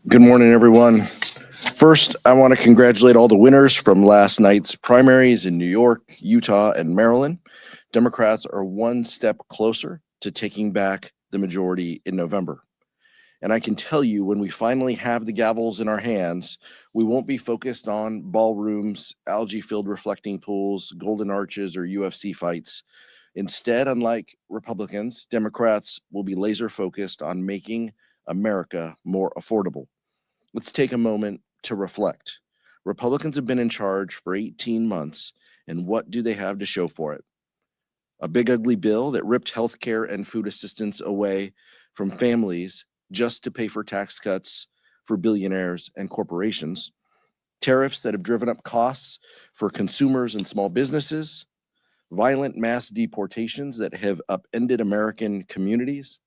Good morning, everyone. First, I want to congratulate all the winners from last night's primaries in New York, Utah, and Maryland. Democrats are one step closer to taking back the majority in November. And I can tell you, when we finally have the gavels in our hands, we won't be focused on ballrooms, algae-filled reflecting pools, golden arches, or UFC fights. Instead, unlike Republicans, Democrats will be laser focused on making America more affordable. Let's take a moment to reflect. Republicans have been in charge for 18 months, and what do they have to show for it? A big ugly bill that ripped healthcare and food assistance away from families just to pay for tax cuts for billionaires and corporations, tariffs that have driven up costs for consumers and small businesses, violent mass deportations that have upended American communities,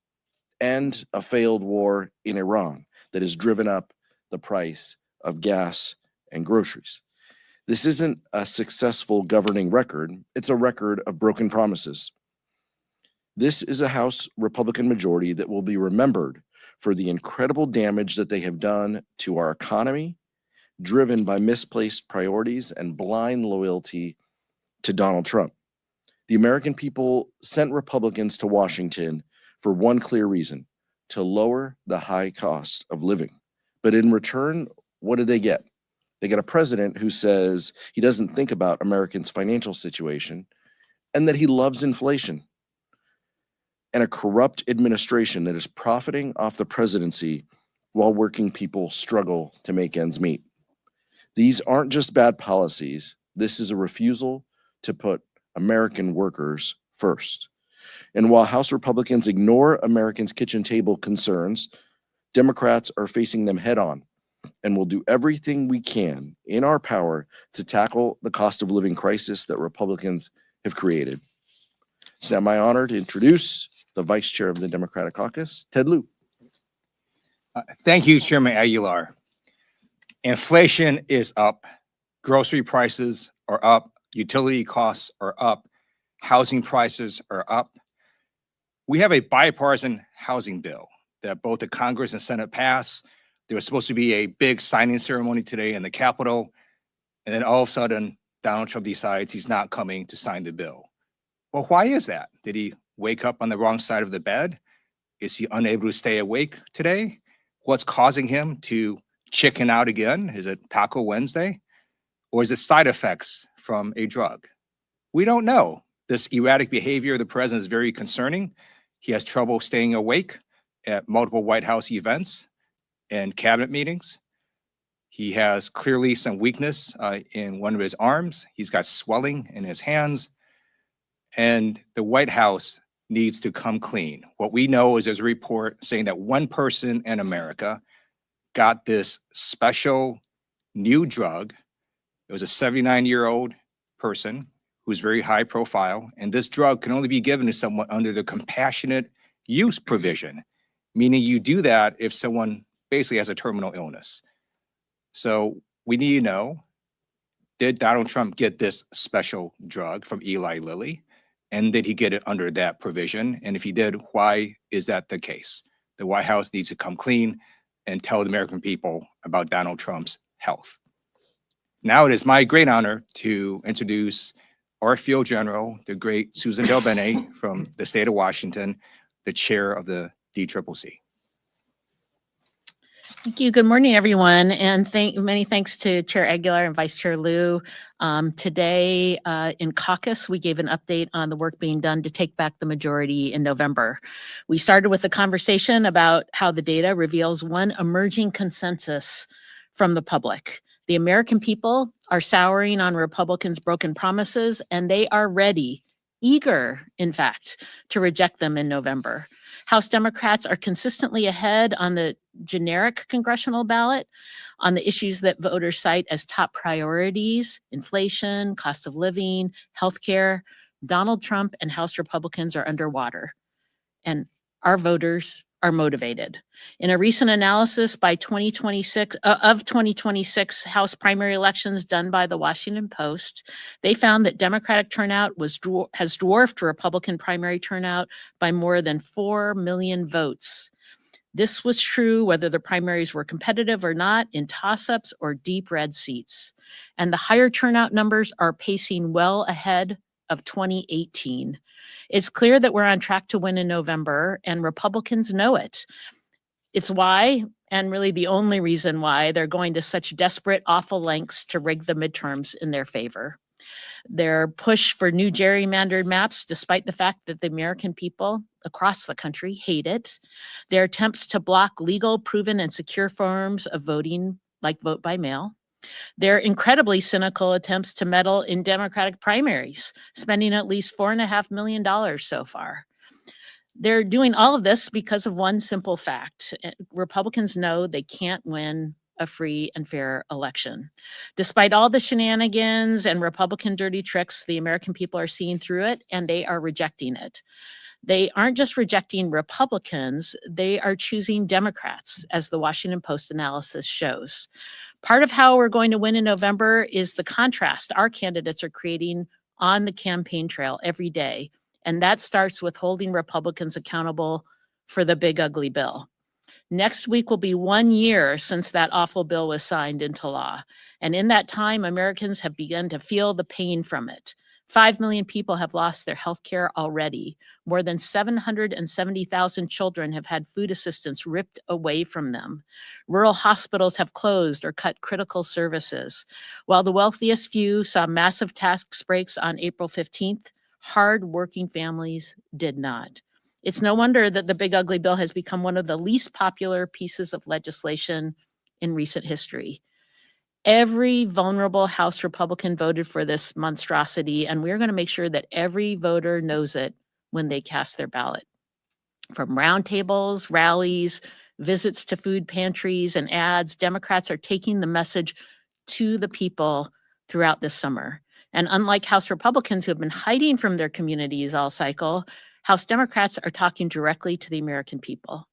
and a failed war in Iran that has driven up the price of gas and groceries. This isn't a successful governing record, it's a record of broken promises. This is a House Republican majority that will be remembered for the incredible damage that they have done to our economy, driven by misplaced priorities and blind loyalty to Donald Trump. The American people sent Republicans to Washington for one clear reason: to lower the high cost of living. But in return, what did they get? They get a president who says he doesn't think about Americans' financial situation and that he loves inflation, and a corrupt administration that is profiting off the presidency while working people struggle to make ends meet. These aren't just bad policies. This is a refusal to put American workers first. And while House Republicans ignore Americans' kitchen table concerns, Democrats are facing them head on and will do everything we can in our power to tackle the cost of living crisis that Republicans have created. It's now my honor to introduce the Vice Chair of the Democratic Caucus, Ted Lieu. Thank you, Chairman Aguilar. Inflation is up, grocery prices are up, utility costs are up, housing prices are up. We have a bipartisan housing bill that both the Congress and Senate passed. There was supposed to be a big signing ceremony today in the Capitol, and then all of a sudden, Donald Trump decides he's not coming to sign the bill. Well, why is that? Did he wake up on the wrong side of the bed? Is he unable to stay awake today? What's causing him to chicken out again? Is it Taco Wednesday? Or is it side effects from a drug? We don't know. This erratic behavior of the president is very concerning. He has trouble staying awake at multiple White House events and cabinet meetings. He has clearly some weakness in one of his arms. He's got swelling in his hands. And the White House needs to come clean. What we know is there's a report saying that one person in America got this special new drug. It was a 79-year-old person who's very high profile, and this drug can only be given to someone under the compassionate use provision, meaning you do that if someone basically has a terminal illness. So we need to know, did Donald Trump get this special drug from Eli Lilly? And did he get it under that provision? And if he did, why is that the case? The White House needs to come clean and tell the American people about Donald Trump's health. Now it is my great honor to introduce our field general, the great Suzan DelBene from the state of Washington, the chair of the DCCC. Thank you. Good morning, everyone. And many thanks to Chair Aguilar and Vice Chair Lieu. Today in caucus, we gave an update on the work being done to take back the majority in November. We started with a conversation about how the data reveals one emerging consensus from the public. The American people are souring on Republicans' broken promises, and they are ready, eager, in fact, to reject them in November. House Democrats are consistently ahead on the generic congressional ballot on the issues that voters cite as top priorities: inflation, cost of living, healthcare. Donald Trump and House Republicans are underwater, and our voters are motivated. In a recent analysis by 2026 House primary elections done by the Washington Post, they found that Democratic turnout has dwarfed Republican primary turnout by more than 4 million votes. This was true whether the primaries were competitive or not, in toss-ups or deep red seats. And the higher turnout numbers are pacing well ahead of 2018. It's clear that we're on track to win in November, and Republicans know it. It's why, and really the only reason why, they're going to such desperate, awful lengths to rig the midterms in their favor. Their push for new gerrymandered maps, despite the fact that the American people across the country hate it. Their attempts to block legal, proven, and secure forms of voting, like vote by mail. Their incredibly cynical attempts to meddle in Democratic primaries, spending at least $4.5 million so far. They're doing all of this because of one simple fact. Republicans know they can't win a free and fair election. Despite all the shenanigans and Republican dirty tricks, the American people are seeing through it, and they are rejecting it. They aren't just rejecting Republicans, they are choosing Democrats, as the Washington Post analysis shows. Part of how we're going to win in November is the contrast our candidates are creating on the campaign trail every day. And that starts with holding Republicans accountable for the big ugly bill. Next week will be 1 year since that awful bill was signed into law. And in that time, Americans have begun to feel the pain from it. 5 million people have lost their health care already. More than 770,000 children have had food assistance ripped away from them. Rural hospitals have closed or cut critical services. While the wealthiest few saw massive tax breaks on April 15th, hard-working families did not. It's no wonder that the big ugly bill has become one of the least popular pieces of legislation in recent history. Every vulnerable House Republican voted for this monstrosity, and we're going to make sure that every voter knows it when they cast their ballot. From roundtables, rallies, visits to food pantries, and ads, Democrats are taking the message to the people throughout this summer. And unlike House Republicans who have been hiding from their communities all cycle, House Democrats are talking directly to the American people.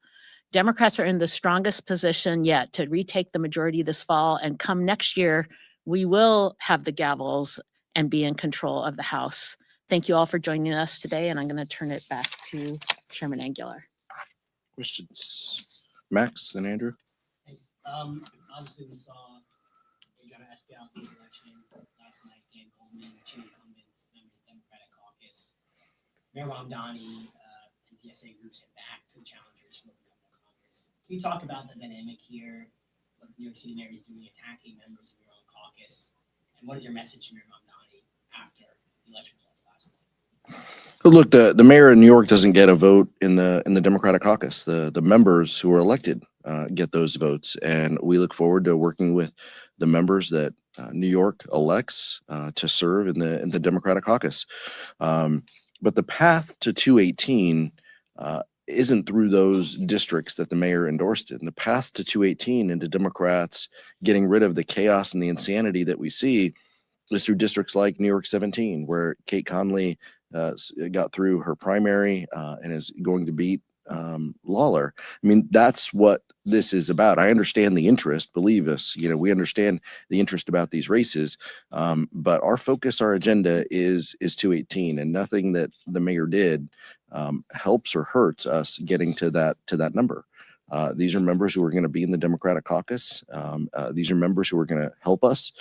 Democrats are in the strongest position yet to retake the majority this fall, and come next year, we will have the gavels and be in control of the House. Thank you all for joining us today, and I'm going to turn it back to Chairman Aguilar. Questions? Max and Andrew? Thanks. Obviously, we saw Adriana Esquivel in the election last night. Dan Goldman, two incumbents, members of the Democratic Caucus. Mayor Mamdani and DSA groups have backed the challengers from becoming Congress. Can you talk about the dynamic here? What New York City Mayor is doing, attacking members of your own caucus, and what is your message to Mayor Mamdani after the election results last night? Look, the mayor in New York doesn't get a vote in the Democratic caucus. The members who are elected get those votes, and we look forward to working with the members that New York elects to serve in the Democratic caucus. But the path to 218 isn't through those districts that the mayor endorsed in. The path to 218 into Democrats getting rid of the chaos and the insanity that we see is through districts like New York 17, where Kate Conley got through her primary and is going to beat Lawler. I mean, that's what this is about. I understand the interest, believe us, we understand the interest about these races, but our focus, our agenda is 218, and nothing that the mayor did helps or hurts us getting to that number. These are members who are going to be in the Democratic caucus. These are members who are going to help us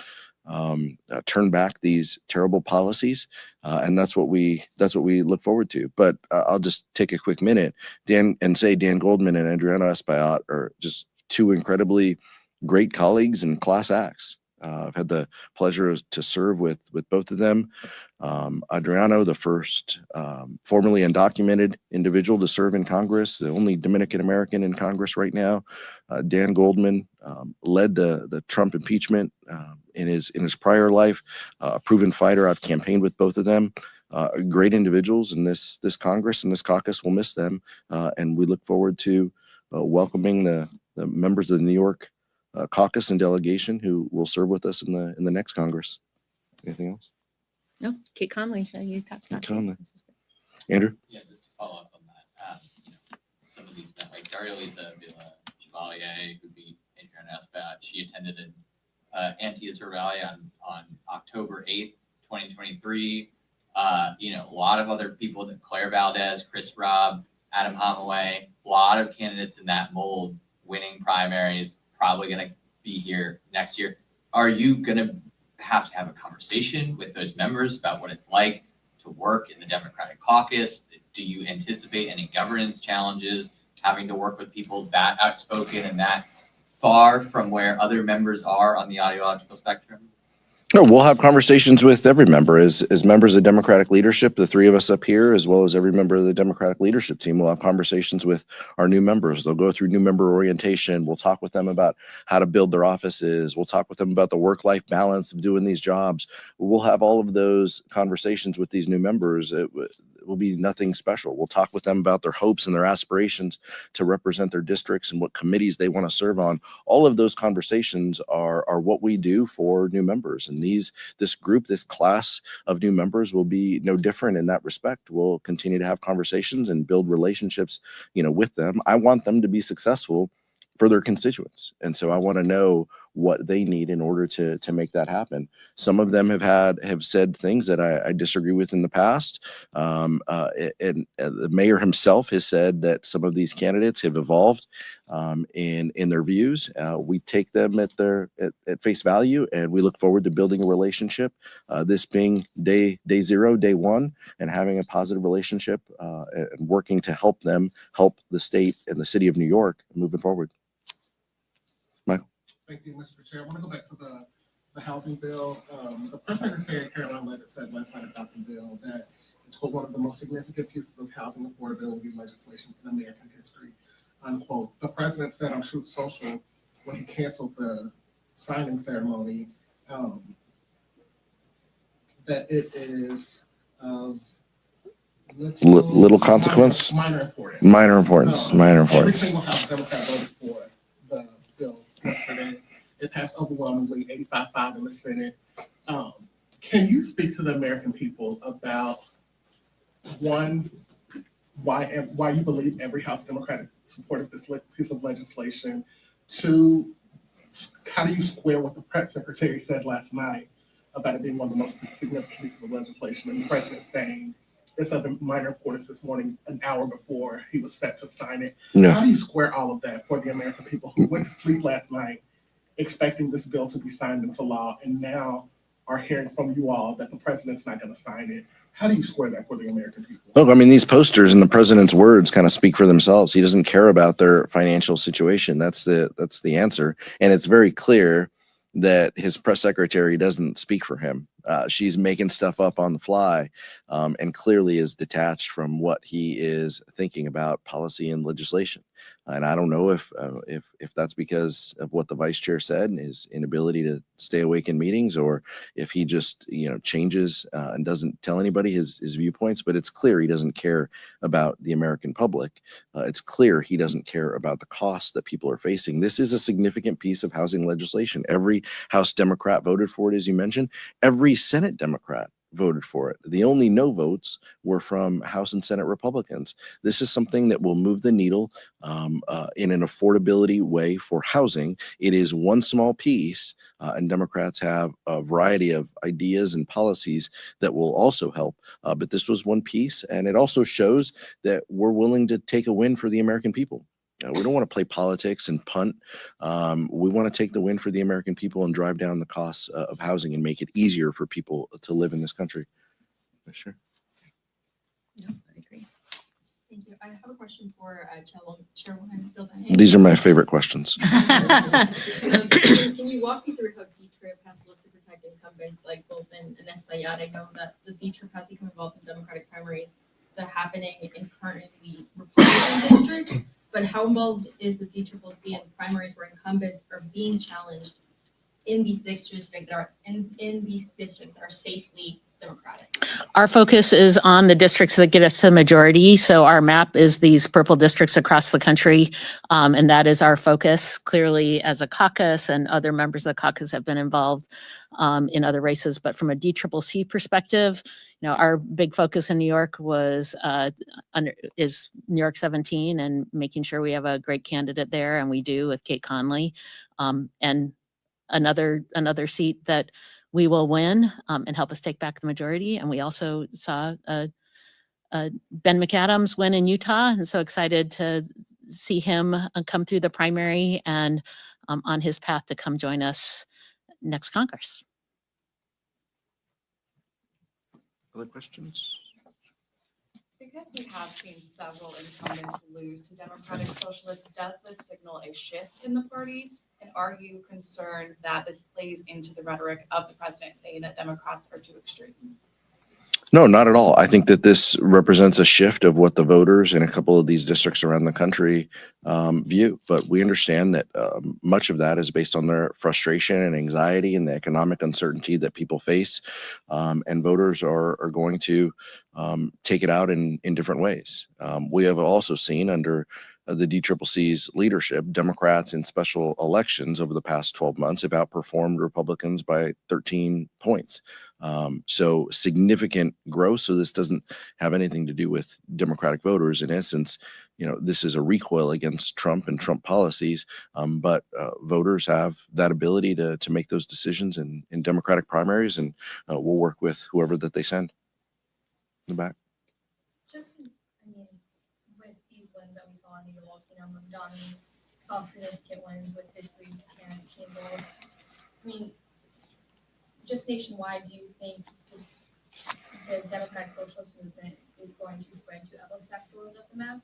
turn back these terrible policies, and that's what we look forward to. But I'll just take a quick minute, Dan Goldman and Adriana Esquivel are just two incredibly great colleagues and class acts. I've had the pleasure to serve with both of them. Adriano, the first formerly undocumented individual to serve in Congress, the only Dominican American in Congress right now. Dan Goldman led the Trump impeachment in his prior life. A proven fighter. I've campaigned with both of them. Great individuals, and this Congress and this caucus will miss them. And we look forward to welcoming the members of the New York caucus and delegation who will serve with us in the next Congress. Anything else? No, Kate Conley, you talked about. Kate Conley. Andrew? Yeah, just to follow up on that, some of these, like Daria-Lisa Chevalier, who beat Adriana Esquivel, she attended an anti-Israel rally on October 8th, 2023. A lot of other people, Claire Valdez, Chris Robb, Adam Hamaway, a lot of candidates in that mold winning primaries, probably going to be here next year. Are you going to have a conversation with those members about what it's like to work in the Democratic caucus? Do you anticipate any governance challenges having to work with people that outspoken and that far from where other members are on the ideological spectrum? No, we'll have conversations with every member as members of Democratic leadership, the three of us up here, as well as every member of the Democratic leadership team. We'll have conversations with our new members. They'll go through new member orientation. We'll talk with them about how to build their offices. We'll talk with them about the work-life balance of doing these jobs. We'll have all of those conversations with these new members. It will be nothing special. We'll talk with them about their hopes and their aspirations to represent their districts and what committees they want to serve on. All of those conversations are what we do for new members. And this group, this class of new members will be no different in that respect. We'll continue to have conversations and build relationships, with them. I want them to be successful for their constituents. And so I want to know what they need in order to make that happen. Some of them have said things that I disagree with in the past. And the mayor himself has said that some of these candidates have evolved in their views. We take them at face value, and we look forward to building a relationship. This being day zero, day one, and having a positive relationship and working to help them help the state and the city of New York moving forward. Michael. Thank you, Mr. Chair. I want to go back to the housing bill. The press secretary, Caroline Levitt, said last night about the bill that it's one of the most significant pieces of housing affordability legislation in American history, unquote. The president said on Truth Social when he canceled the signing ceremony that it is Little consequence? Minor importance. Minor importance. Every single House Democrat voted for the bill yesterday. It passed overwhelmingly, 85-5 in the Senate. Can you speak to the American people about, one, why you believe every House Democrat supported this piece of legislation? Two, how do you square what the press secretary said last night about it being one of the most significant pieces of legislation, and the president saying it's of minor importance this morning, an hour before he was set to sign it? Yeah. How do you square all of that for the American people who went to sleep last night expecting this bill to be signed into law and now are hearing from you all that the president's not going to sign it? How do you square that for the American people? Look, I mean, these posters and the president's words kind of speak for themselves. He doesn't care about their financial situation. That's the answer. And it's very clear that his press secretary doesn't speak for him. She's making stuff up on the fly, and clearly is detached from what he is thinking about policy and legislation. And I don't know if that's because of what the vice chair said and his inability to stay awake in meetings, or if he just changes and doesn't tell anybody his viewpoints. But it's clear he doesn't care about the American public. It's clear he doesn't care about the costs that people are facing. This is a significant piece of housing legislation. Every House Democrat voted for it, as you mentioned. Every Senate Democrat voted for it. The only no votes were from House and Senate Republicans. This is something that will move the needle in an affordability way for housing. It is one small piece, and Democrats have a variety of ideas and policies that will also help. But this was one piece, and it also shows that we're willing to take a win for the American people. We don't want to play politics and punt. We want to take the win for the American people and drive down the costs of housing and make it easier for people to live in this country. Sure. No, I agree. Thank you. I have a question for Chairwoman DelBene. These are my favorite questions. Can you walk me through how DTRIP has looked to protect incumbents like Bolton and Espaillat? I know that the DTRIP has become involved in Democratic primaries that are happening in currently Republican districts. But how involved is the DCCC in primaries where incumbents are being challenged in these districts that are safely Democratic? Our focus is on the districts that get us the majority. So our map is these purple districts across the country. And that is our focus. Clearly, as a caucus, and other members of the caucus have been involved in other races. But from a DCCC perspective, our big focus in New York is New York 17 and making sure we have a great candidate there. And we do with Kate Conley, and another seat that we will win and help us take back the majority. And we also saw Ben McAdams win in Utah, and so excited to see him come through the primary and on his path to come join us next Congress. Other questions? Because we have seen several incumbents lose to Democratic Socialists, does this signal a shift in the party? And are you concerned that this plays into the rhetoric of the president saying that Democrats are too extreme? No, not at all. I think that this represents a shift of what the voters in a couple of these districts around the country view. But we understand that much of that is based on their frustration and anxiety and the economic uncertainty that people face. And voters are going to take it out in different ways. We have also seen under the DCCC's leadership, Democrats in special elections over the past 12 months have outperformed Republicans by 13 points. So significant growth. So this doesn't have anything to do with Democratic voters. In essence, this is a recoil against Trump and Trump policies. But voters have that ability to make those decisions in Democratic primaries, and we'll work with whoever that they send in the back. With these wins that we saw in New York, Mamdani saw significant wins with his 3 candidates team goals. Just nationwide, do you think the Democratic Socialist movement is going to spread to other sectors of the map?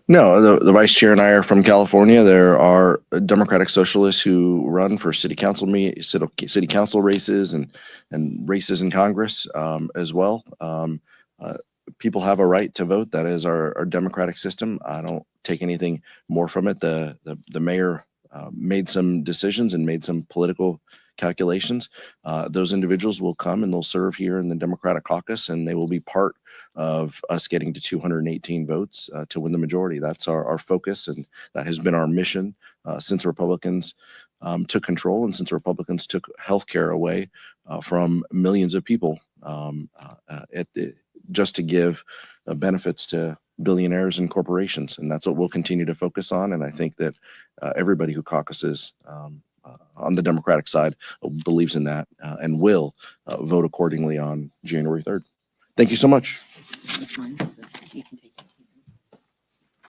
No, the vice chair and I are from California. There are Democratic Socialists who run for city council races and races in Congress as well. People have a right to vote. That is our democratic system. I don't take anything more from it. The mayor made some decisions and made some political calculations. Those individuals will come and they'll serve here in the Democratic caucus, and they will be part of us getting to 218 votes to win the majority. That's our focus, and that has been our mission since Republicans took control and since Republicans took healthcare away from millions of people just to give benefits to billionaires and corporations. And that's what we'll continue to focus on. And I think that everybody who caucuses on the Democratic side believes in that and will vote accordingly on January 3rd. Thank you so much. That's mine. You can take it.